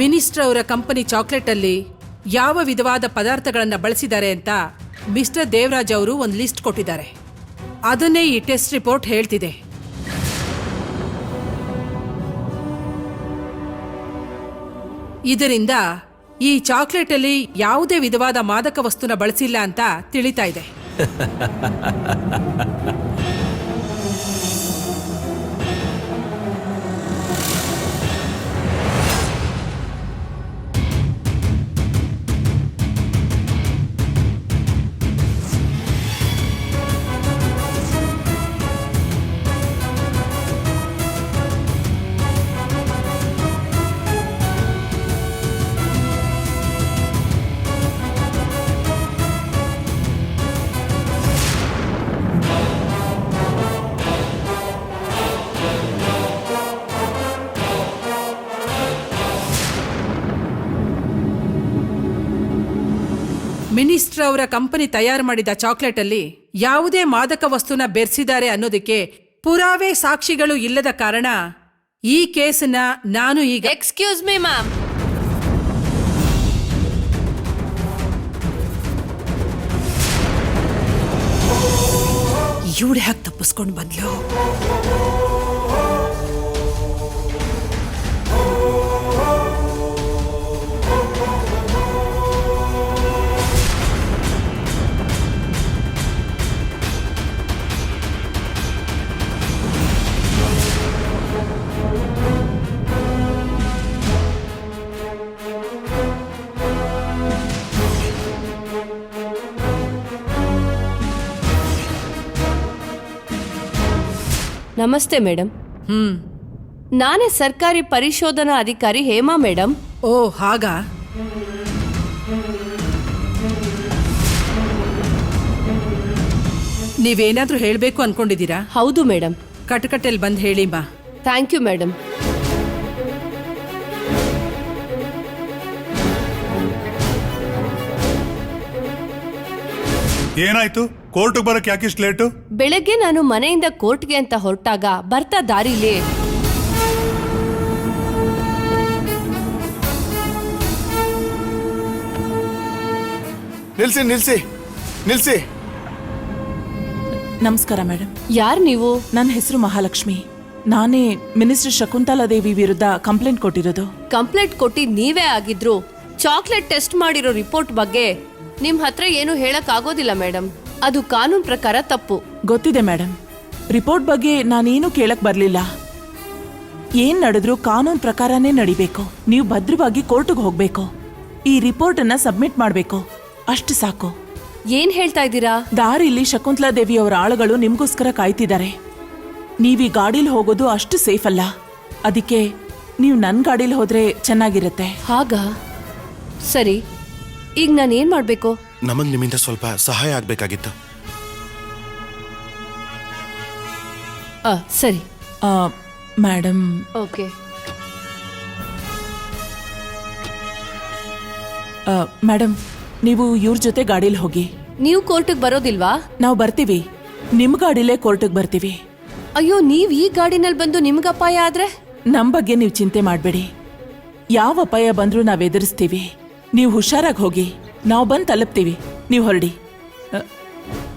Minister ಅವರ company ಚಾಕ್ಲೇಟಲ್ಲಿ ಯಾವ ವಿಧವಾದ ಪದಾರ್ಥಗಳನ್ನು ಬಳಸಿದ್ದಾರೆ ಅಂತ ಮಿಸ್ಟರ್ ದೇವರಾಜ್ ಅವರು ಒಂದು ಲಿಸ್ಟ್ ಕೊಟ್ಟಿದ್ದಾರೆ. ಅದನ್ನೇ ಈ ಟೆಸ್ಟ್ ರಿಪೋರ್ಟ್ ಹೇಳ್ತಿದೆ. ಇದರಿಂದ ಈ ಚಾಕ್ಲೇಟಲ್ಲಿ ಯಾವುದೇ ವಿಧವಾದ ಮಾದಕ ವಸ್ತುನ ಬಳಸಿಲ್ಲ ಅಂತ ತಿಳಿತಾ ಇದೆ. ಮಿನಿಸ್ಟರ್ ಅವರ ಕಂಪನಿ ತಯಾರು ಮಾಡಿದ ಚಾಕ್ಲೇಟಲ್ಲಿ ಯಾವುದೇ ಮಾದಕ ವಸ್ತುನ ಬೆರೆಸಿದ್ದಾರೆ ಅನ್ನೋದಕ್ಕೆ ಪುರಾವೆ ಸಾಕ್ಷಿಗಳು ಇಲ್ಲದ ಕಾರಣ ಈ ಕೇಸನ್ನ ನಾನು ಈಗ ಎಕ್ಸ್ಕ್ಯೂಸ್ ಮೀ ಮ್ಯಾಮ್. ಇವಳು ಹ್ಯಾಕ್ ತಪ್ಪಿಸ್ಕೊಂಡು ಬಂದ್ಲು? ನಮಸ್ತೆ ಮೇಡಮ್. ನಾನೇ ಸರ್ಕಾರಿ ಪರಿಶೋಧನಾ ಅಧಿಕಾರಿ ಹೇಮಾ ಮೇಡಮ್. ಓ ಹಾಗಾ? ನೀವೇನಾದ್ರೂ ಹೇಳಬೇಕು ಅನ್ಕೊಂಡಿದ್ದೀರಾ? ಹೌದು ಮೇಡಮ್. ಕಟಕಟೆಲ್ ಬಂದು ಹೇಳಿ ಮಾ. Thank you madam. ಏನಾಯ್ತು? ಕೋರ್ಟ್ಗೆ ಬರಕ್ಕೆ ಯಾಕಿಷ್ಟು ಲೇಟು? ಬೆಳಗ್ಗೆ ನಾನು ಮನೆಯಿಂದ ಕೋರ್ಟ್ಗೆ ಅಂತ ಹೊರಟಾಗ ಬರ್ತಾ ದಾರಿಲಿ ನಿಲ್ಸಿ ನಿಲ್ಸಿ ನಿಲ್ಸಿ. ನಮಸ್ಕಾರ ಮೇಡಮ್. ಯಾರು ನೀವು? ನನ್ನ ಹೆಸರು ಮಹಾಲಕ್ಷ್ಮಿ. ನಾನೇ ಮಿನಿಸ್ಟರ್ ಶಕುಂತಲಾ ದೇವಿ ವಿರುದ್ಧ ಕಂಪ್ಲೇಂಟ್ ಕೊಟ್ಟಿರೋದು. ಕಂಪ್ಲೇಂಟ್ ಕೊಟ್ಟಿ ನೀವೇ ಆಗಿದ್ರು ಚಾಕ್ಲೇಟ್ ಟೆಸ್ಟ್ ಮಾಡಿರೋ ರಿಪೋರ್ಟ್ ಬಗ್ಗೆ ನಿಮ್ ಹತ್ರ ಏನು ಹೇಳಕ್ ಆಗೋದಿಲ್ಲ ಮೇಡಮ್. ಅದು ಕಾನೂನು ಪ್ರಕಾರ ತಪ್ಪು. ಗೊತ್ತಿದೆ ಮೇಡಮ್. ರಿಪೋರ್ಟ್ ಬಗ್ಗೆ ನಾನೇನು ಕೇಳಕ್ ಬರ್ಲಿಲ್ಲ. ಏನ್ ನಡೆದ್ರೂ ಕಾನೂನು ಪ್ರಕಾರನೇ ನಡಿಬೇಕು. ನೀವು ಭದ್ರವಾಗಿ ಕೋರ್ಟ್ಗೆ ಹೋಗ್ಬೇಕು. ಈ ರಿಪೋರ್ಟ್ ಅನ್ನ ಸಬ್ಮಿಟ್ ಮಾಡ್ಬೇಕು. ಅಷ್ಟು ಸಾಕು. ಏನ್ ಹೇಳ್ತಾ ಇದ್ದೀರಾ? ದಾರಿಲಿ ಶಕುಂತಲಾ ದೇವಿ ಅವರ ಆಳುಗಳು ನಿಮ್ಗೋಸ್ಕರ ಕಾಯ್ತಿದ್ದಾರೆ. ನೀವ್ ಈ ಗಾಡಿಲಿ ಹೋಗೋದು ಅಷ್ಟು ಸೇಫ್ ಅಲ್ಲ. ಅದಕ್ಕೆ ನೀವು ನನ್ನ ಗಾಡಿಲಿ ಹೋದ್ರೆ ಚೆನ್ನಾಗಿರುತ್ತೆ. ಹಾಗಾ? ಸರಿ, ಈಗ ನಾನು ಏನ್ ಮಾಡ್ಬೇಕು? ನಮಗ್ ನಿಮ್ಮಿಂದ ಸ್ವಲ್ಪ ಸಹಾಯ ಆಗ್ಬೇಕಾಗಿತ್ತು. ಸರಿ ಮೇಡಮ್. ಓಕೆ. ಮೇಡಮ್, ನೀವು ಇವ್ರ ಜೊತೆ ಗಾಡಿಲಿ ಹೋಗಿ. ನೀವು ಕೋರ್ಟ್ಗೆ ಬರೋದಿಲ್ವಾ? ನಾವು ಬರ್ತೀವಿ. ನಿಮ್ ಗಾಡಿಲೇ ಕೋರ್ಟ್ಗೆ ಬರ್ತೀವಿ. ಅಯ್ಯೋ, ನೀವ್ ಈ ಗಾಡಿನಲ್ಲಿ ಬಂದು ನಿಮ್ಗೆ ಅಪಾಯ ಆದ್ರೆ? ನಮ್ ಬಗ್ಗೆ ನೀವು ಚಿಂತೆ ಮಾಡಬೇಡಿ. ಯಾವ ಅಪಾಯ ಬಂದ್ರೂ ನಾವ್ ಎದುರಿಸ್ತೀವಿ. ನೀವು ಹುಷಾರಾಗಿ ಹೋಗಿ. ನಾವು ಬಂದು ತಲುಪ್ತೀವಿ. ನೀವು ಹೊರಡಿ.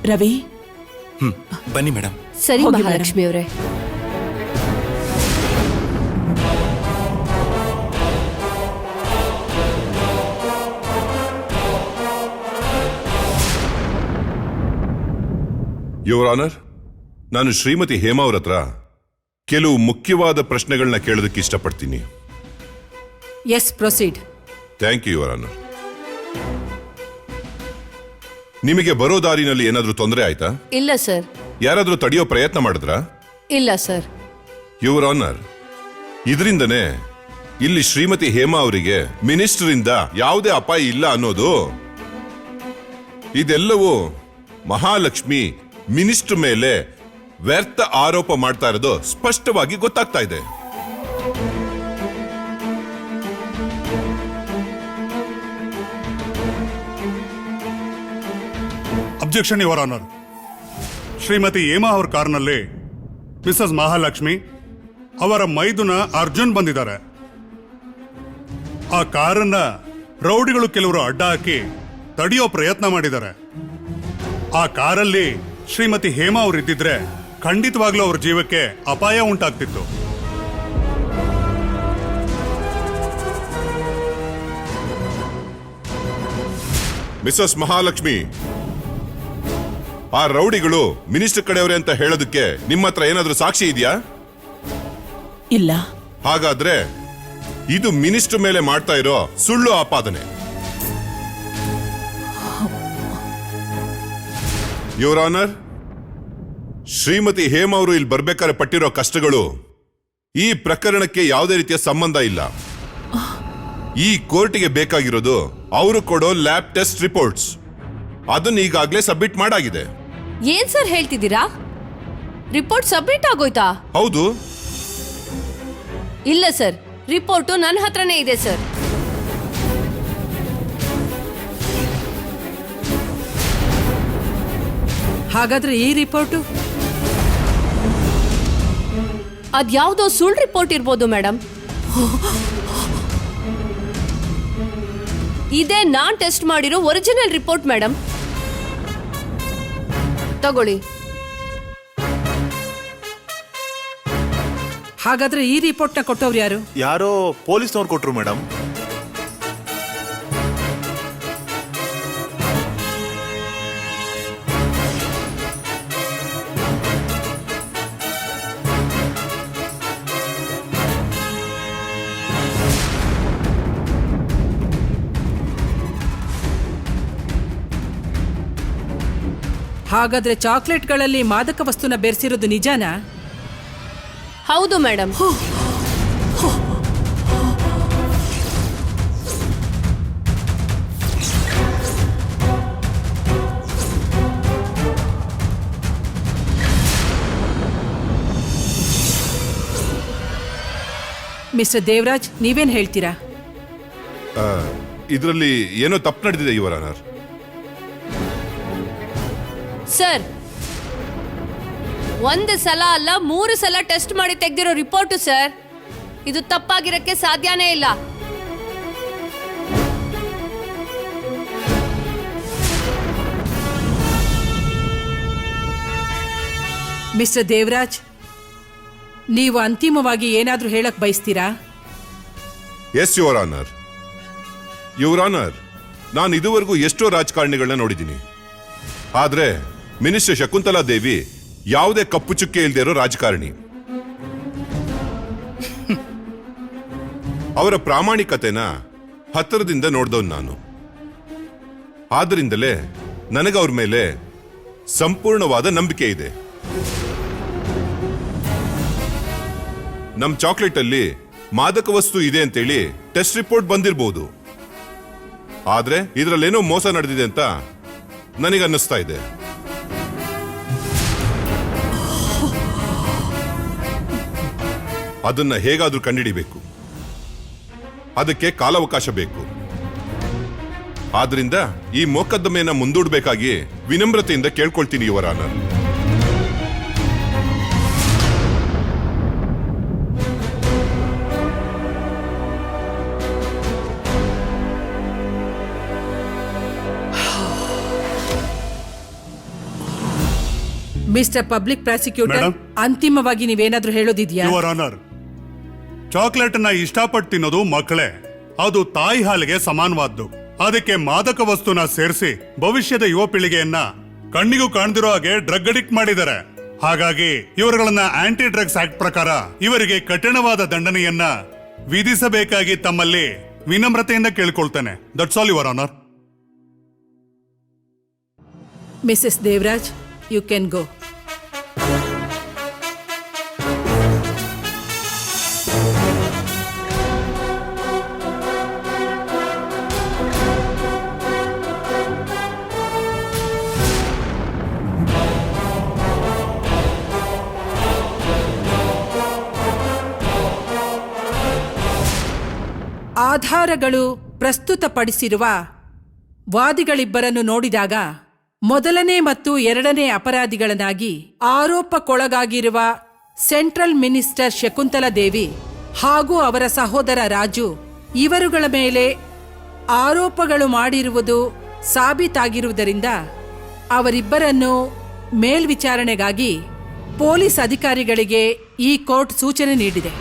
ರವಿ, ಬನ್ನಿ ಮೇಡಮ್. ಸರಿ ಹೋಗಿ ಮಹಾಲಕ್ಷ್ಮಿ ಅವರೇ. ಯುವರ್ ಆನರ್, ನಾನು ಶ್ರೀಮತಿ ಹೇಮಾ ಅವ್ರ ಹತ್ರ ಕೆಲವು ಮುಖ್ಯವಾದ ಪ್ರಶ್ನೆಗಳನ್ನ ಕೇಳೋದಕ್ಕೆ ಇಷ್ಟಪಡ್ತೀನಿ. Yes, proceed. Thank you your honour. ನಿಮಗೆ ಬರೋ ದಾರಿನಲ್ಲಿ ಏನಾದ್ರೂ ತೊಂದರೆ ಆಯ್ತಾ? ಇಲ್ಲ ಸರ್. ಯಾರಾದ್ರೂ ತಡೆಯೋ ಪ್ರಯತ್ನ ಮಾಡಿದ್ರಾ? ಇಲ್ಲ ಸರ್. ಯುವರ್ ಆನರ್, ಇದರಿಂದನೇ ಇಲ್ಲಿ ಶ್ರೀಮತಿ ಹೇಮಾ ಅವರಿಗೆ ಮಿನಿಸ್ಟರ್ ಇಂದ ಯಾವುದೇ ಅಪಾಯ ಇಲ್ಲ ಅನ್ನೋದು, ಇದೆಲ್ಲವೂ ಮಹಾಲಕ್ಷ್ಮಿ ಮಿನಿಸ್ಟರ್ ಮೇಲೆ ವ್ಯರ್ಥ ಆರೋಪ ಮಾಡ್ತಾ ಇರೋದು ಸ್ಪಷ್ಟವಾಗಿ ಗೊತ್ತಾಗ್ತಾ ಇದೆ. Objection your honour. Shrimati Hema ಅವರ ಕಾರ್ನಲ್ಲಿ ಮಿಸಸ್ ಮಹಾಲಕ್ಷ್ಮಿ ಅವರ ಮೈದುನ ಅರ್ಜುನ್ ಬಂದಿದ್ದಾರೆ. ಆ ಕಾರನ್ನ ರೌಡಿಗಳು ಕೆಲವರು ಅಡ್ಡ ಹಾಕಿ ತಡೆಯೋ ಪ್ರಯತ್ನ ಮಾಡಿದ್ದಾರೆ. ಆ ಕಾರಲ್ಲಿ ಶ್ರೀಮತಿ ಹೇಮಾ ಅವರು ಇದ್ದಿದ್ರೆ ಖಂಡಿತವಾಗ್ಲೂ ಅವ್ರ ಜೀವಕ್ಕೆ ಅಪಾಯ ಉಂಟಾಗ್ತಿತ್ತು. ಮಿಸಸ್ ಮಹಾಲಕ್ಷ್ಮಿ, ಆ ರೌಡಿಗಳು ಮಿನಿಸ್ಟರ್ ಕಡೆಯವರೇ ಅಂತ ಹೇಳೋದಕ್ಕೆ ನಿಮ್ಮ ಹತ್ರ ಏನಾದ್ರೂ ಸಾಕ್ಷಿ ಇದೆಯಾ? ಇಲ್ಲ. ಹಾಗಾದ್ರೆ ಇದು ಮಿನಿಸ್ಟರ್ ಮೇಲೆ ಮಾಡ್ತಾ ಇರೋ ಸುಳ್ಳು ಆಪಾದನೆ. ಯುವರ್ ಆನರ್, ಶ್ರೀಮತಿ ಹೇಮಾ ಅವರು ಇಲ್ಲಿ ಬರ್ಬೇಕಾದ್ರೆ ಪಟ್ಟಿರೋ ಕಷ್ಟಗಳು ಈ ಪ್ರಕರಣಕ್ಕೆ ಯಾವುದೇ ರೀತಿಯ ಸಂಬಂಧ ಇಲ್ಲ. ಈ ಕೋರ್ಟಿಗೆ ಬೇಕಾಗಿರೋದು ಅವರು ಕೊಡೋ ಲ್ಯಾಬ್ ಟೆಸ್ಟ್ ರಿಪೋರ್ಟ್ಸ್. ಅದನ್ನ ಈಗಾಗಲೇ ಸಬ್ಮಿಟ್ ಮಾಡಾಗಿದೆ. ಏನ್ ಸರ್ ಹೇಳ್ತಿದ್ದೀರಾ? ರಿಪೋರ್ಟ್ ಸಬ್ಮಿಟ್ ಆಗೋಯ್ತಾ? ಹೌದು. ಇಲ್ಲ ಸರ್, ರಿಪೋರ್ಟು ನನ್ನ ಹತ್ರನೇ ಇದೆ ಸರ್. ಹಾಗಾದ್ರೆ ಈ ರಿಪೋರ್ಟು ಅದ್ಯಾವುದೋ ಸುಳ್ಳು ರಿಪೋರ್ಟ್ ಇರ್ಬೋದು ಮೇಡಮ್. ಇದೇ ನಾನ್ ಟೆಸ್ಟ್ ಮಾಡಿರೋ ಒರಿಜಿನಲ್ ರಿಪೋರ್ಟ್ ಮೇಡಮ್. ತಗೊಳ್ಳಿ. ಹಾಗಾದ್ರೆ ಈ ರಿಪೋರ್ಟ್ನ ಕೊಟ್ಟವ್ರು ಯಾರು? ಯಾರೋ ಪೊಲೀಸ್ನವ್ರು ಕೊಟ್ರು ಮೇಡಮ್. ಹಾಗಾದ್ರೆ ಚಾಕ್ಲೇಟ್ಗಳಲ್ಲಿ ಮಾದಕ ವಸ್ತುನ ಬೆರೆಸಿರೋದು ನಿಜಾನಾ? ಹೌದು ಮೇಡಮ್. ಮಿಸ್ಟರ್ ದೇವರಾಜ್, ನೀವೇನ್ ಹೇಳ್ತೀರಾ? ಇದರಲ್ಲಿ ಏನೋ ತಪ್ಪು ನಡೆದಿದೆ ಯುವರ್ ಆನರ್. ಸರ್, ಒಂದು ಸಲ ಅಲ್ಲ 3 ಸಲ ಟೆಸ್ಟ್ ಮಾಡಿ ತೆಗೆದಿರೋ ರಿಪೋರ್ಟು ಸರ್. ಇದು ತಪ್ಪಾಗಿರಕ್ಕೆ ಸಾಧ್ಯನೇ ಇಲ್ಲ. ಮಿಸ್ಟರ್ ದೇವರಾಜ್, ನೀವು ಅಂತಿಮವಾಗಿ ಏನಾದ್ರೂ ಹೇಳಕ್ ಬಯಸ್ತೀರಾ? Yes your honour. Your honour, ನಾನು ಇದುವರೆಗೂ ಎಷ್ಟೋ ರಾಜಕಾರಣಿಗಳನ್ನ ನೋಡಿದ್ದೀನಿ. ಆದ್ರೆ ಮಿನಿಸ್ಟರ್ ಶಕುಂತಲಾ ದೇವಿ ಯಾವುದೇ ಕಪ್ಪು ಚುಕ್ಕೆ ಇಲ್ಲದೆ ಇರೋ ರಾಜಕಾರಣಿ. ಅವರ ಪ್ರಾಮಾಣಿಕತೆನ ಹತ್ತಿರದಿಂದ ನೋಡ್ದವನು ನಾನು. ಆದ್ರಿಂದಲೇ ನನಗೆ ಅವ್ರ ಮೇಲೆ ಸಂಪೂರ್ಣವಾದ ನಂಬಿಕೆ ಇದೆ. ನಮ್ ಚಾಕ್ಲೇಟ್ ಅಲ್ಲಿ ಮಾದಕ ವಸ್ತು ಇದೆ ಅಂತೇಳಿ ಟೆಸ್ಟ್ ರಿಪೋರ್ಟ್ ಬಂದಿರಬಹುದು. ಆದ್ರೆ ಇದರಲ್ಲೇನೋ ಮೋಸ ನಡೆದಿದೆ ಅಂತ ನನಗನ್ನಿಸ್ತಾ ಇದೆ. ಅದನ್ನ ಹೇಗಾದ್ರೂ ಕಂಡುಹಿಡಿಬೇಕು. ಅದಕ್ಕೆ ಕಾಲಾವಕಾಶ ಬೇಕು. ಆದ್ರಿಂದ ಈ ಮೊಕದ್ದಮೆಯನ್ನ ಮುಂದೂಡಬೇಕಾಗಿ ವಿನಮ್ರತೆಯಿಂದ ಕೇಳ್ಕೊಳ್ತೀನಿ your honour. Mister public prosecutor, madam? ಅಂತಿಮವಾಗಿ ನೀವೇನಾದ್ರೂ ಹೇಳೋದಿದ್ಯಾ? ಯುವರ್ ಆನರ್, ಚಾಕ್ಲೇಟ್ ನ ಇಷ್ಟಪಟ್ಟು ತಿನ್ನೋದು ಮಕ್ಕಳೇ. ಅದು ತಾಯಿ ಹಾಲಿಗೆ ಸಮಾನವಾದ್ದು. ಅದಕ್ಕೆ ಮಾದಕ ವಸ್ತುನ ಸೇರಿಸಿ ಭವಿಷ್ಯದ ಯುವ ಪೀಳಿಗೆಯನ್ನ ಕಣ್ಣಿಗೂ ಕಾಣ್ದಿರೋ ಹಾಗೆ ಡ್ರಗ್ ಅಡಿಕ್ಟ್ ಮಾಡಿದ್ದಾರೆ. ಹಾಗಾಗಿ ಇವರುಗಳನ್ನ ಆಂಟಿ ಡ್ರಗ್ಸ್ ಆಕ್ಟ್ ಪ್ರಕಾರ ಇವರಿಗೆ ಕಠಿಣವಾದ ದಂಡನೆಯನ್ನ ವಿಧಿಸಬೇಕಾಗಿ ತಮ್ಮಲ್ಲಿ ವಿನಮ್ರತೆಯಿಂದ ಕೇಳಿಕೊಳ್ತೇನೆ. That's all your honour. Mrs Devaraj, you can go. ಆಧಾರಗಳು ಪ್ರಸ್ತುತಪಡಿಸಿರುವ ವಾದಿಗಳಿಬ್ಬರನ್ನು ನೋಡಿದಾಗ ಮೊದಲನೇ ಮತ್ತು ಎರಡನೇ ಅಪರಾಧಿಗಳನ್ನಾಗಿ ಆರೋಪಕ್ಕೊಳಗಾಗಿರುವ ಸೆಂಟ್ರಲ್ ಮಿನಿಸ್ಟರ್ ಶಕುಂತಲಾ ದೇವಿ ಹಾಗೂ ಅವರ ಸಹೋದರ ರಾಜು ಇವರುಗಳ ಮೇಲೆ ಆರೋಪಗಳು ಮಾಡಿರುವುದು ಸಾಬೀತಾಗಿರುವುದರಿಂದ ಅವರಿಬ್ಬರನ್ನು ಮೇಲ್ವಿಚಾರಣೆಗಾಗಿ ಪೊಲೀಸ್ ಅಧಿಕಾರಿಗಳಿಗೆ ಈ ಕೋರ್ಟ್ ಸೂಚನೆ ನೀಡಿದೆ.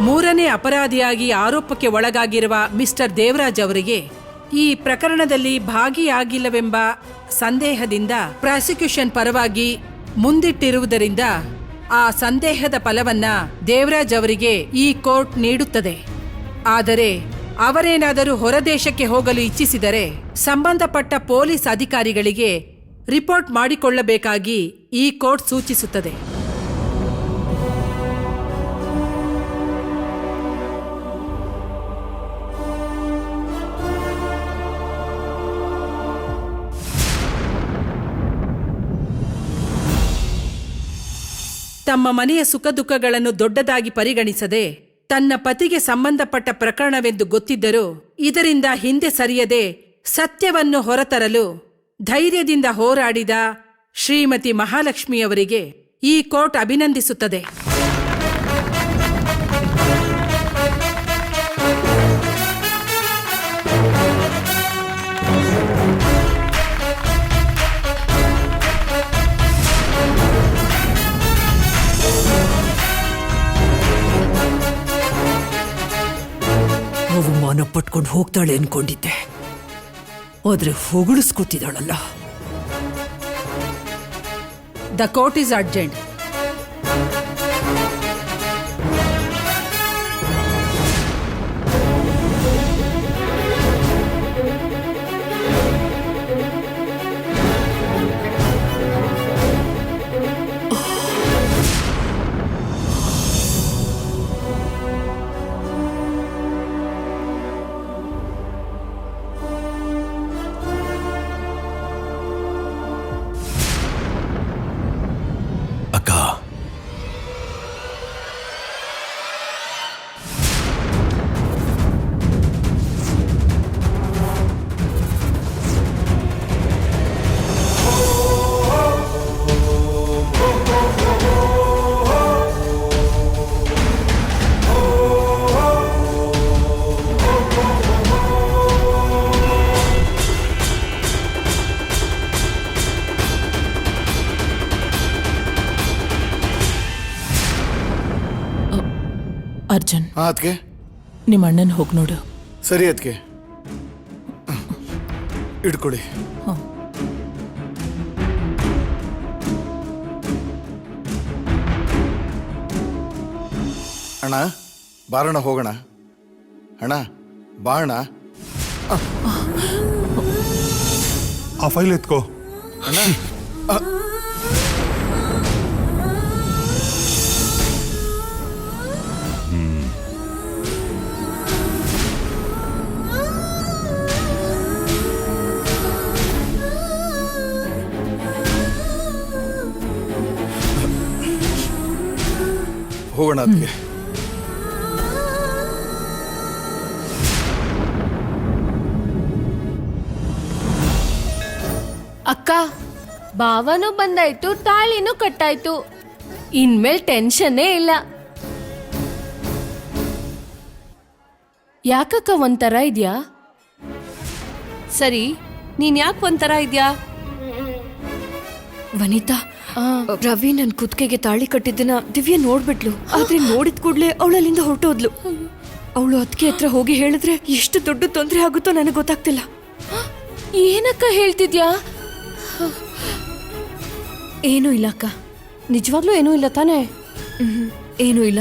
ಮೂರನೇ ಅಪರಾಧಿಯಾಗಿ ಆರೋಪಕ್ಕೆ ಒಳಗಾಗಿರುವ ಮಿಸ್ಟರ್ ದೇವರಾಜ್ ಅವರಿಗೆ ಈ ಪ್ರಕರಣದಲ್ಲಿ ಭಾಗಿಯಾಗಿಲ್ಲವೆಂಬ ಸಂದೇಹದಿಂದ ಪ್ರಾಸಿಕ್ಯೂಷನ್ ಪರವಾಗಿ ಮುಂದಿಟ್ಟಿರುವುದರಿಂದ ಆ ಸಂದೇಹದ ಫಲವನ್ನ ದೇವರಾಜ್ ಅವರಿಗೆ ಈ ಕೋರ್ಟ್ ನೀಡುತ್ತದೆ. ಆದರೆ ಅವರೇನಾದರೂ ಹೊರದೇಶಕ್ಕೆ ಹೋಗಲು ಇಚ್ಛಿಸಿದರೆ ಸಂಬಂಧಪಟ್ಟ ಪೊಲೀಸ್ ಅಧಿಕಾರಿಗಳಿಗೆ ರಿಪೋರ್ಟ್ ಮಾಡಿಕೊಳ್ಳಬೇಕಾಗಿ ಈ ಕೋರ್ಟ್ ಸೂಚಿಸುತ್ತದೆ. ತಮ್ಮ ಮನೆಯ ಸುಖ ದುಃಖಗಳನ್ನು ದೊಡ್ಡದಾಗಿ ಪರಿಗಣಿಸದೆ ತನ್ನ ಪತಿಗೆ ಸಂಬಂಧಪಟ್ಟ ಪ್ರಕರಣವೆಂದು ಗೊತ್ತಿದ್ದರೂ ಇದರಿಂದ ಹಿಂದೆ ಸರಿಯದೆ ಸತ್ಯವನ್ನು ಹೊರತರಲು ಧೈರ್ಯದಿಂದ ಹೋರಾಡಿದ ಶ್ರೀಮತಿ ಮಹಾಲಕ್ಷ್ಮಿಯವರಿಗೆ ಈ ಕೋರ್ಟ್ ಅಭಿನಂದಿಸುತ್ತದೆ. ಅವಮಾನ ಪಟ್ಕೊಂಡು ಹೋಗ್ತಾಳೆ ಅನ್ಕೊಂಡಿದ್ದೆ, ಆದ್ರೆ ಹೊಗಳಿಸ್ಕೊತಿದ್ದಾಳಲ್ಲ. The court is urgent. ಅಕ್ಕ, ಅರ್ಜುನ್, ಅದಕ್ಕೆ ನಿಮ್ಮ ಅಣ್ಣನ ಹೋಗಿ ನೋಡು. ಸರಿ ಅದಕ್ಕೆ ಇಡ್ಕೊಳ್ಳಿ. ಅಣ್ಣ ಬಾರಣ ಹೋಗೋಣ. ಅಣ್ಣ ಬಾಣ. ಆ ಫೈಲ್ ಎತ್ಕೋ. ಅಣ್ಣ ಹೋಗೋಣ ಅದಕ್ಕೆ. ಅಕ್ಕ, ಭಾವನೂ ಬಂದಾಯ್ತು, ತಾಳಿನೂ ಕಟ್ಟಾಯ್ತು, ಇನ್ಮೇಲೆ ಟೆನ್ಷನ್ನೇ ಇಲ್ಲ. ಯಾಕಕ್ಕ ಒಂಥರ ಇದ್ಯಾ? ಸರಿ, ನೀನ್ ಯಾಕೆ ಒಂಥರ ಇದ್ಯಾ? ವನಿತಾ, ರವಿ ನನ್ ಕುತ್ತಿಗೆಗೆ ತಾಳಿ ಕಟ್ಟಿದ್ದನ್ನ ದಿವ್ಯ ನೋಡ್ಬಿಟ್ಲು. ಆದ್ರೆ ನೋಡಿದ ಕೂಡ್ಲೆ ಅವಳಲ್ಲಿಂದ ಹೊರಟೋದ್ಲು. ಅವಳು ಅದಕ್ಕೆ ಹತ್ರ ಹೋಗಿ ಹೇಳಿದ್ರೆ ಎಷ್ಟು ದೊಡ್ಡ ತೊಂದರೆ ಆಗುತ್ತೋ ನನಗೆ ಗೊತ್ತಾಗ್ತಿಲ್ಲ. ಏನಕ್ಕ ಹೇಳ್ತಿದ್ಯಾ? ಏನೂ ಇಲ್ಲ ಅಕ್ಕ. ನಿಜವಾಗ್ಲೂ ಏನೂ ಇಲ್ಲ ತಾನೇ? ಏನೂ ಇಲ್ಲ.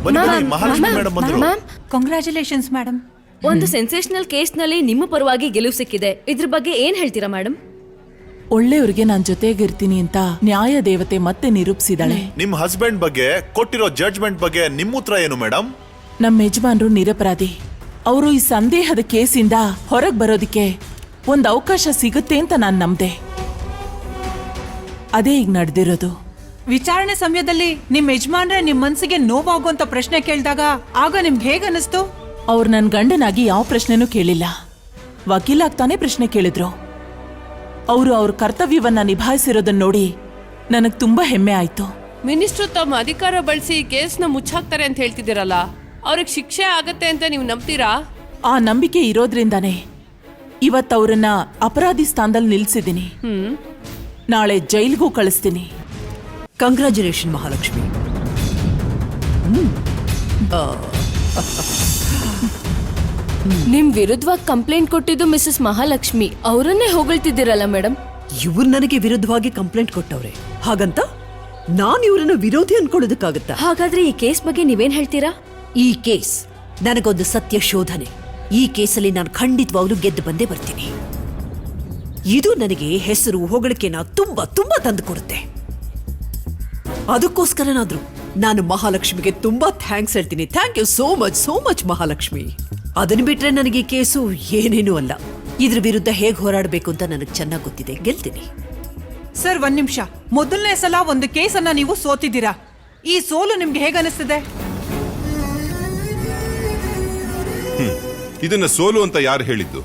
ಬನ್ನಿ ಬನ್ನಿ ಮಹಾಲಕ್ಷ್ಮಿ ಮೇಡಮ್ ಬಂದ್ರು. Congratulations madam. ಒಂದು ಸೆನ್ಸೇಷನಲ್ ಕೇಸ್ನಲ್ಲಿ ನಿಮ್ಮ ಪರವಾಗಿ ಗೆಲುವು ಸಿಕ್ಕಿದೆ. ಇದ್ರ ಬಗ್ಗೆ ಏನ್ ಹೇಳ್ತೀರಾ ಮೇಡಮ್? ಒಳ್ಳೆಯವ್ರಿಗೆ ನಾನ್ ಜೊತೆಗಿರ್ತೀನಿ ಅಂತ ನ್ಯಾಯ ದೇವತೆ ಮತ್ತೆ ನಿರೂಪಿಸಿದಾಳೆ. ನಿಮ್ ಹಸ್ಬೆಂಡ್ ಬಗ್ಗೆ ಕೊಟ್ಟಿರೋ ಜಡ್ಜ್ಮೆಂಟ್ ಬಗ್ಗೆ ನಿಮ್ಮ ಉತ್ತರ ಏನು ಮೇಡಮ್? ನಮ್ಮ ಯಜಮಾನ್ರು ನಿರಪರಾಧಿ. ಅವರು ಈ ಸಂದೇಹದ ಕೇಸಿಂದ ಹೊರಗೆ ಬರೋದಿಕ್ಕೆ ಒಂದು ಅವಕಾಶ ಸಿಗುತ್ತೆ ಅಂತ ನಾನು ನಂಬ್ದೆ. ಅದೇ ಈಗ ನಡೆದಿರೋದು. ವಿಚಾರಣೆ ಸಮಯದಲ್ಲಿ ನಿಮ್ ಯಜಮಾನ್ರೆ ನಿಮ್ ಮನ್ಸಿಗೆ ನೋವಾಗುವಂತ ಪ್ರಶ್ನೆ ಕೇಳಿದಾಗ ಆಗ ನಿಮ್ಗೆ ಹೇಗ ಅನಿಸ್ತು? ಅವ್ರು ನನ್ನ ಗಂಡನಾಗಿ ಯಾವ ಪ್ರಶ್ನೆನೂ ಕೇಳಿಲ್ಲ, ವಕೀಲಾಗ್ತಾನೆ ಪ್ರಶ್ನೆ ಕೇಳಿದ್ರು. ಅವರು ಅವ್ರ ಕರ್ತವ್ಯವನ್ನ ನಿಭಾಯಿಸಿರೋದನ್ನ ನೋಡಿ ನನಗೆ ತುಂಬಾ ಹೆಮ್ಮೆ ಆಯ್ತು. ಮಿನಿಸ್ಟ್ರು ತಮ್ಮ ಅಧಿಕಾರ ಬಳಸಿ ಕೇಸ್ನ ಮುಚ್ಚಾಕ್ತಾರೆ ಅಂತ ಹೇಳ್ತಿದ್ದೀರಲ್ಲ, ಅವ್ರಿಗೆ ಶಿಕ್ಷೆ ಆಗತ್ತೆ ಅಂತ ನೀವು ನಂಬ್ತೀರಾ? ಆ ನಂಬಿಕೆ ಇರೋದ್ರಿಂದಾನೇ ಇವತ್ತವ್ರನ್ನ ಅಪರಾಧಿ ಸ್ಥಾನದಲ್ಲಿ ನಿಲ್ಸಿದ್ದೀನಿ. ನಾಳೆ ಜೈಲ್ಗೂ ಕಳಿಸ್ತೀನಿ. ಕಂಗ್ರ್ಯಾಚುಲೇಷನ್ ಮಹಾಲಕ್ಷ್ಮಿ. ನಿಮ್ ವಿರುದ್ಧವಾಗಿ ಕಂಪ್ಲೇಂಟ್ ಕೊಟ್ಟಿದ್ದು ಮಿಸಸ್ ಮಹಾಲಕ್ಷ್ಮಿ ಅವರನ್ನೇ ಹೊಗಳ್ತಿದ್ದೀರಲ್ಲ ಮೇಡಮ್. ಇವ್ರು ನನಗೆ ವಿರುದ್ಧವಾಗಿ ಕಂಪ್ಲೇಂಟ್ ಕೊಟ್ಟವ್ರೆ, ಹಾಗಂತ ನಾನು ಇವ್ರನ್ನ ವಿರೋಧಿ ಅನ್ಕೊಳ್ಳೋದಕ್ಕಾಗತ್ತಾ? ಹಾಗಾದ್ರೆ ಈ ಕೇಸ್ ಬಗ್ಗೆ ನೀವೇನ್ ಹೇಳ್ತೀರಾ? ಈ ಕೇಸ್ ನನಗೊಂದು ಸತ್ಯ ಶೋಧನೆ. ಈ ಕೇಸಲ್ಲಿ ನಾನು ಖಂಡಿತವಾಗ್ಲೂ ಗೆದ್ದು ಬಂದೇ ಬರ್ತೀನಿ. ಇದು ನನಗೆ ಹೆಸರು ಹೊಗಳಿಕೆನ ತುಂಬಾ ತುಂಬಾ ತಂದು ಕೊಡುತ್ತೆ. ಅದಕ್ಕೋಸ್ಕರನಾದ್ರೂ ನಾನು ಮಹಾಲಕ್ಷ್ಮಿಗೆ ತುಂಬಾ ಥ್ಯಾಂಕ್ಸ್ ಹೇಳ್ತೀನಿ. Thank you so much Mahalakshmi. ಅದನ್ನ ಬಿಟ್ರೆ ನನಗೆ ಈ ಕೇಸು ಏನೇನೂ ಅಲ್ಲ. ಇದ್ರ ವಿರುದ್ಧ ಹೇಗೆ ಹೋರಾಡಬೇಕು ಅಂತ ನನಗೆ ಚೆನ್ನಾಗಿ ಗೊತ್ತಿದೆ. ಗೆಲ್ತೀನಿ. ಸರ್, ಒಂದ್ ನಿಮಿಷ. ಮೊದಲನೇ ಸಲ ಒಂದು ಕೇಸನ್ನ ನೀವು ಸೋತಿದ್ದೀರಾ. ಈ ಸೋಲು ನಿಮ್ಗೆ ಹೇಗ ಅನಿಸ್ತಿದೆ? ಇದನ್ನ ಸೋಲು ಅಂತ ಯಾರು ಹೇಳಿದ್ದು?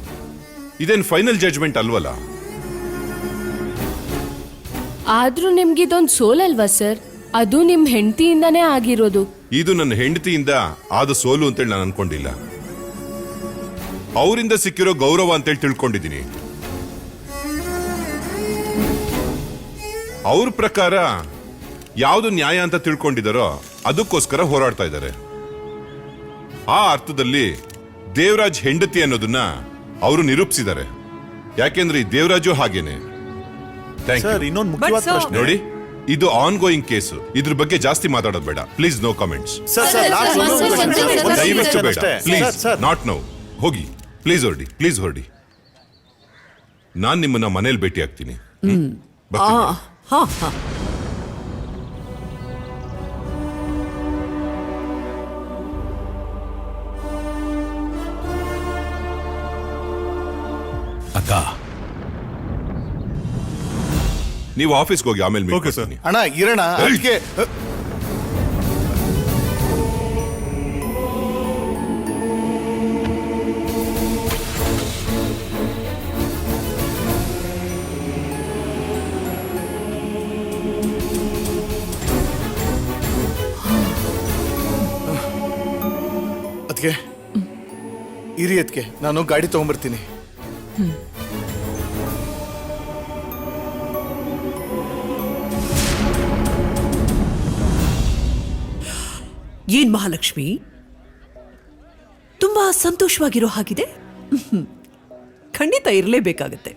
ಇದೇನ್ ಫೈನಲ್ ಜಡ್ಜ್ಮೆಂಟ್ ಅಲ್ವಲ್ಲ? ಆದ್ರೂ ನಿಮ್ಗಿದೊಂದು ಸೋಲಲ್ವಾ ಸರ್? ಅದು ನಿಮ್ ಹೆಂಡತಿಯಿಂದಾನೇ ಆಗಿರೋದು. ಇದು ನನ್ನ ಹೆಂಡತಿಯಿಂದ ಆದ ಸೋಲು ಅಂತೇಳಿ ನಾನು ಅನ್ಕೊಂಡಿಲ್ಲ. ಅವರಿಂದ ಸಿಕ್ಕಿರೋ ಗೌರವ ಅಂತೇಳಿ ತಿಳ್ಕೊಂಡಿದ್ದೀನಿ. ಅವ್ರ ಪ್ರಕಾರ ಯಾವುದು ನ್ಯಾಯ ಅಂತ ತಿಳ್ಕೊಂಡಿದಾರೋ ಅದಕ್ಕೋಸ್ಕರ ಹೋರಾಡ್ತಾ ಇದ್ದಾರೆ. ಆ ಅರ್ಥದಲ್ಲಿ ದೇವರಾಜ್ ಹೆಂಡತಿ ಅನ್ನೋದನ್ನ ಅವರು ನಿರೂಪಿಸಿದ್ದಾರೆ. ಯಾಕೆಂದ್ರೆ ಈ ದೇವರಾಜು ಹಾಗೇನೆ. Thank you. ಸರ್ ಇನ್ನೊಂದು ಮುಖ್ಯವಾದ ಪ್ರಶ್ನೆ ನೋಡಿ, ಇದು ಆನ್ ಗೋಯಿಂಗ್ ಕೇಸು. ಇದ್ರ ಬಗ್ಗೆ ಜಾಸ್ತಿ ಮಾತಾಡೋದು ಬೇಡ. Please no comments. ದಯವಿಟ್ಟು ಬೇಡ. Please not no. ಹೋಗಿ, ಪ್ಲೀಸ್ ಹೊರಡಿ. ನಾನ್ ನಿಮ್ಮನ್ನ ಮನೇಲಿ ಭೇಟಿ ಆಗ್ತೀನಿ. ಅಕ್ಕ, ನೀವು ಆಫೀಸ್ಗೆ ಹೋಗಿ ಆಮೇಲೆ ಮೀಟ್ ಮಾಡ್ತೀನಿ. ಅಣ್ಣ ಇರೋಣ. ಅದಕ್ಕೆ ಅದಕ್ಕೆ ಇರಿ, ಅದಕ್ಕೆ ನಾನು ಗಾಡಿ ತಗೊಂಡ್ಬರ್ತೀನಿ. ಏನ್ ಮಹಾಲಕ್ಷ್ಮಿ, ತುಂಬಾ ಸಂತೋಷವಾಗಿರೋ ಹಾಗಿದೆ. ಖಂಡಿತ ಇರಲೇಬೇಕಾಗತ್ತೆ.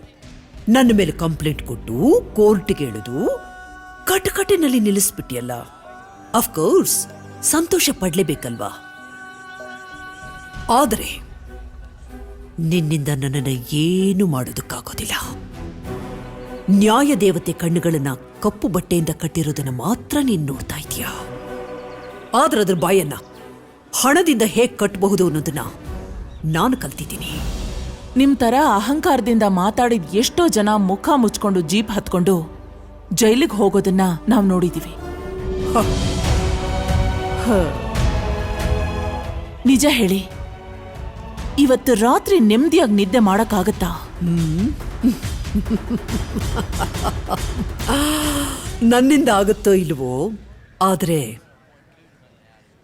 ನನ್ನ ಮೇಲೆ ಕಂಪ್ಲೇಂಟ್ ಕೊಟ್ಟು ಕೋರ್ಟ್ಗೆ ಎಳೆದು ಕಟಕಟಿನಲ್ಲಿ ನಿಲ್ಲಿಸ್ಬಿಟ್ಟಿಯಲ್ಲ. ಅಫ್ಕೋರ್ಸ್ ಸಂತೋಷ ಪಡ್ಲೇಬೇಕಲ್ವಾ? ಆದರೆ ನಿನ್ನಿಂದ ನನ್ನನ್ನು ಏನು ಮಾಡೋದಕ್ಕಾಗೋದಿಲ್ಲ. ನ್ಯಾಯ ದೇವತೆ ಕಣ್ಣುಗಳನ್ನ ಕಪ್ಪು ಬಟ್ಟೆಯಿಂದ ಕಟ್ಟಿರೋದನ್ನ ಮಾತ್ರ ನೀನು ನೋಡ್ತಾ ಇದೀಯಾ. ಆದ್ರೆ ಅದ್ರ ಬಾಯನ್ನ ಹಣದಿಂದ ಹೇಗೆ ಕಟ್ಟಬಹುದು ಅನ್ನೋದನ್ನ ನಾನು ಕಲ್ತಿದ್ದೀನಿ. ನಿಮ್ ತರ ಅಹಂಕಾರದಿಂದ ಮಾತಾಡಿದ ಎಷ್ಟೋ ಜನ ಮುಖ ಮುಚ್ಕೊಂಡು ಜೀಪ್ ಹತ್ಕೊಂಡು ಜೈಲಿಗೆ ಹೋಗೋದನ್ನ ನಾವು ನೋಡಿದೀವಿ. ನಿಜ ಹೇಳಿ, ಇವತ್ತು ರಾತ್ರಿ ನೆಮ್ಮದಿಯಾಗಿ ನಿದ್ದೆ ಮಾಡಕ್ಕಾಗತ್ತಾ? ನನ್ನಿಂದ ಆಗುತ್ತೋ ಇಲ್ವೋ, ಆದ್ರೆ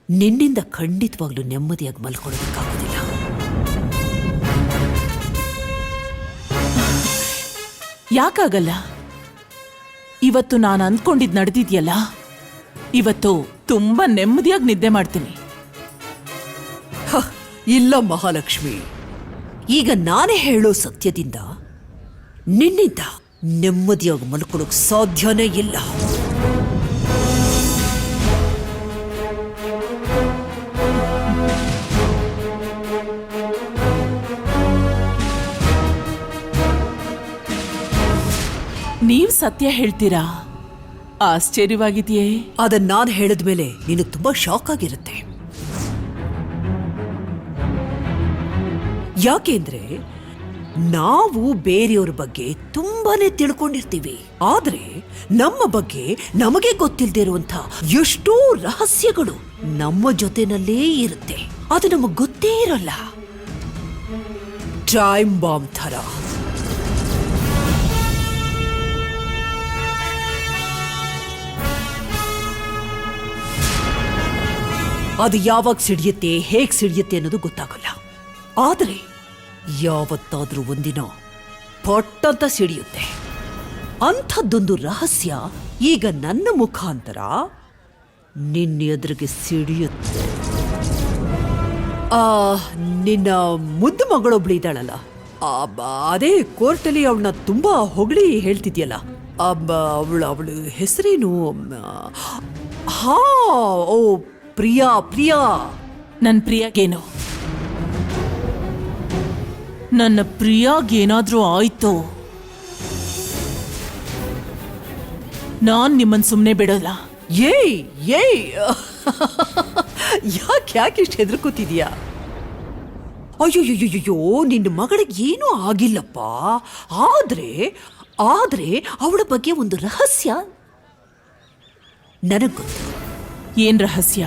ನಿನ್ನಿಂದ ಖಂಡಿತವಾಗ್ಲೂ ನೆಮ್ಮದಿಯಾಗಿ ಮಲ್ಕೊಳ್ಳೋದಕ್ಕಾಗೋದಿಲ್ಲ. ಯಾಕಾಗಲ್ಲ? ಇವತ್ತು ನಾನು ಅಂದ್ಕೊಂಡಿದ್ ನಡೆದಿದ್ಯಲ್ಲ, ಇವತ್ತು ತುಂಬಾ ನೆಮ್ಮದಿಯಾಗಿ ನಿದ್ದೆ ಮಾಡ್ತೀನಿ. ಇಲ್ಲ ಮಹಾಲಕ್ಷ್ಮಿ, ಈಗ ನಾನೇ ಹೇಳೋ ಸತ್ಯದಿಂದ ನಿನ್ನಿಂದ ನೆಮ್ಮದಿಯಾಗಿ ಮಲ್ಕೊಳ್ಳೋಕ್ ಸಾಧ್ಯನೇ ಇಲ್ಲ. ನೀವ್ ಸತ್ಯ ಹೇಳ್ತೀರಾ? ಆಶ್ಚರ್ಯವಾಗಿದೆಯೇ? ಅದನ್ನ ನಾನು ಹೇಳಿದ್ಮೇಲೆ ನೀನು ತುಂಬಾ ಶಾಕ್ ಆಗಿರುತ್ತೆ. ಯಾಕೆಂದ್ರೆ ನಾವು ಬೇರೆಯವ್ರ ಬಗ್ಗೆ ತುಂಬಾನೇ ತಿಳ್ಕೊಂಡಿರ್ತೀವಿ, ಆದ್ರೆ ನಮ್ಮ ಬಗ್ಗೆ ನಮಗೆ ಗೊತ್ತಿಲ್ಲದೆ ಇರುವಂತ ಎಷ್ಟೋ ರಹಸ್ಯಗಳು ನಮ್ಮ ಜೊತೆನಲ್ಲೇ ಇರುತ್ತೆ. ಅದು ನಮಗ್ ಗೊತ್ತೇ ಇರಲ್ಲ. ಟೈಮ್ ಬಾಂಬ್ ಥರ. ಅದು ಯಾವಾಗ ಸಿಡಿಯುತ್ತೆ, ಹೇಗ್ ಸಿಡಿಯುತ್ತೆ ಅನ್ನೋದು ಗೊತ್ತಾಗಲ್ಲ. ಆದರೆ ಯಾವತ್ತಾದ್ರೂ ಒಂದಿನ ಪಟ್ಟಂತ ಸಿಡಿಯುತ್ತೆ. ಅಂಥದ್ದೊಂದು ರಹಸ್ಯ ಈಗ ನನ್ನ ಮುಖಾಂತರ ನಿನ್ನ ಎದುರಿಗೆ ಸಿಡಿಯುತ್ತೆ. ನಿನ್ನ ಮುದ್ದು ಮಗಳೊಬ್ಳು ಇದ್ದಾಳಲ್ಲ, ಅದೇ ಕೋರ್ಟಲ್ಲಿ ಅವಳನ್ನ ತುಂಬಾ ಹೊಗಳಿ ಹೇಳ್ತಿದ್ಯಲ್ಲ, ಅವಳು ಹೆಸರೇನು? ಹಾ, ಓ ಪ್ರಿಯಾ. ಪ್ರಿಯಾ, ನನ್ ಪ್ರಿಯಾಗೇನು? ನನ್ನ ಪ್ರಿಯಾಗೇನಾದ್ರೂ ಆಯ್ತು, ನಾನ್ ನಿಮ್ಮನ್ ಸುಮ್ನೆ ಬಿಡಲ್ಲ. ಏಯ್ ಏಯ್ ಯಾಕೆ ಇಷ್ಟು ಹೆದರ್ಕೋತಿದ್ಯಾ? ಅಯ್ಯೋಯ್ಯೋಯ್ಯೋ, ನಿನ್ನ ಮಗಳಿಗೆ ಏನೂ ಆಗಿಲ್ಲಪ್ಪ. ಆದ್ರೆ ಅವಳ ಬಗ್ಗೆ ಒಂದು ರಹಸ್ಯ ನನಗ್ ಗೊತ್ತು. ಏನ್ ರಹಸ್ಯ?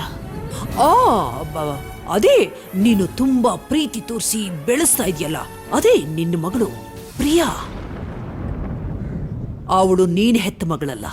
ಅದೇ ನೀನು ತುಂಬಾ ಪ್ರೀತಿ ತೋರಿಸಿ ಬೆಳೆಸ್ತಾ ಇದೆಯಲ್ಲ, ಅದೇ ನಿನ್ನ ಮಗಳು ಪ್ರಿಯಾ. ಅವಳು ನೀನ್ ಹೆತ್ತ ಮಗಳಲ್ಲ.